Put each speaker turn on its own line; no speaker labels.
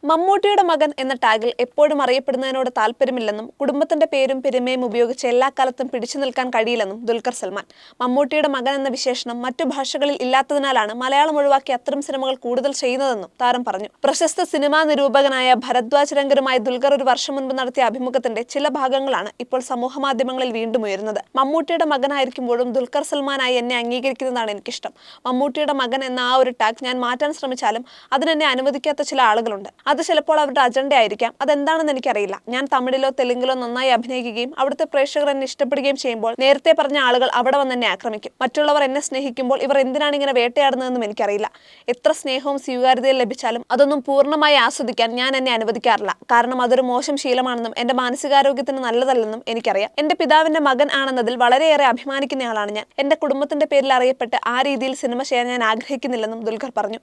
മമ്മൂട്ടിയുടെ മകൻ എന്ന ടാഗിൽ എപ്പോഴും അറിയപ്പെടുന്നതിനോട് താല്പര്യമില്ലെന്നും കുടുംബത്തിന്റെ പേരും പെരുമയും ഉപയോഗിച്ച് എല്ലാ കാലത്തും പിടിച്ചു നിൽക്കാൻ കഴിയില്ലെന്നും ദുൽഖർ സൽമാൻ. മമ്മൂട്ടിയുടെ മകൻ എന്ന വിശേഷണം മറ്റു ഭാഷകളിൽ ഇല്ലാത്തതിനാലാണ് മലയാളം ഒഴിവാക്കി അത്തരം സിനിമകൾ കൂടുതൽ ചെയ്യുന്നതെന്നും താരം പറഞ്ഞു. പ്രശസ്ത സിനിമാ നിരൂപകനായ ഭരദ്വാജ് രംഗരുമായി ദുൽഖർ ഒരു വർഷം മുൻപ് നടത്തിയ അഭിമുഖത്തിന്റെ ചില ഭാഗങ്ങളാണ് ഇപ്പോൾ സമൂഹമാധ്യമങ്ങളിൽ വീണ്ടും ഉയരുന്നത്. മമ്മൂട്ടിയുടെ മകനായിരിക്കുമ്പോഴും ദുൽഖർ സൽമാനായി എന്നെ അംഗീകരിക്കുന്നതാണ് എനിക്കിഷ്ടം. മമ്മൂട്ടിയുടെ മകൻ എന്ന ആ ഒരു ടാഗ് ഞാൻ മാറ്റാൻ ശ്രമിച്ചാലും അതിനെന്നെ അനുവദിക്കാത്ത ചില ആളുകളുണ്ട്. അത് ചിലപ്പോൾ അവരുടെ അജണ്ട ആയിരിക്കാം. അതെന്താണെന്ന് എനിക്കറിയില്ല. ഞാൻ തമിഴിലോ തെലുങ്കിലോ നന്നായി അഭിനയിക്കുകയും അവിടുത്തെ പ്രേക്ഷകർ എന്നെ ഇഷ്ടപ്പെടുകയും ചെയ്യുമ്പോൾ നേരത്തെ പറഞ്ഞ ആളുകൾ അവിടെ വന്ന് എന്നെ ആക്രമിക്കും. മറ്റുള്ളവർ എന്നെ സ്നേഹിക്കുമ്പോൾ ഇവർ എന്തിനാണ് ഇങ്ങനെ വേട്ടയാടുന്നതെന്നും എനിക്കറിയില്ല. എത്ര സ്നേഹവും സ്വീകാര്യതയും ലഭിച്ചാലും അതൊന്നും പൂർണ്ണമായി ആസ്വദിക്കാൻ ഞാൻ എന്നെ അനുവദിക്കാറില്ല. കാരണം അതൊരു മോശം ശീലമാണെന്നും എന്റെ മാനസികാരോഗ്യത്തിന് നല്ലതല്ലെന്നും എനിക്കറിയാം. എന്റെ പിതാവിന്റെ മകൻ ആണെന്നതിൽ വളരെയേറെ അഭിമാനിക്കുന്നയാളാണ് ഞാൻ. എന്റെ കുടുംബത്തിന്റെ പേരിൽ അറിയപ്പെട്ട് ആ രീതിയിൽ സിനിമ ചെയ്യാൻ ഞാൻ ആഗ്രഹിക്കുന്നില്ലെന്നും ദുൽഖർ പറഞ്ഞു.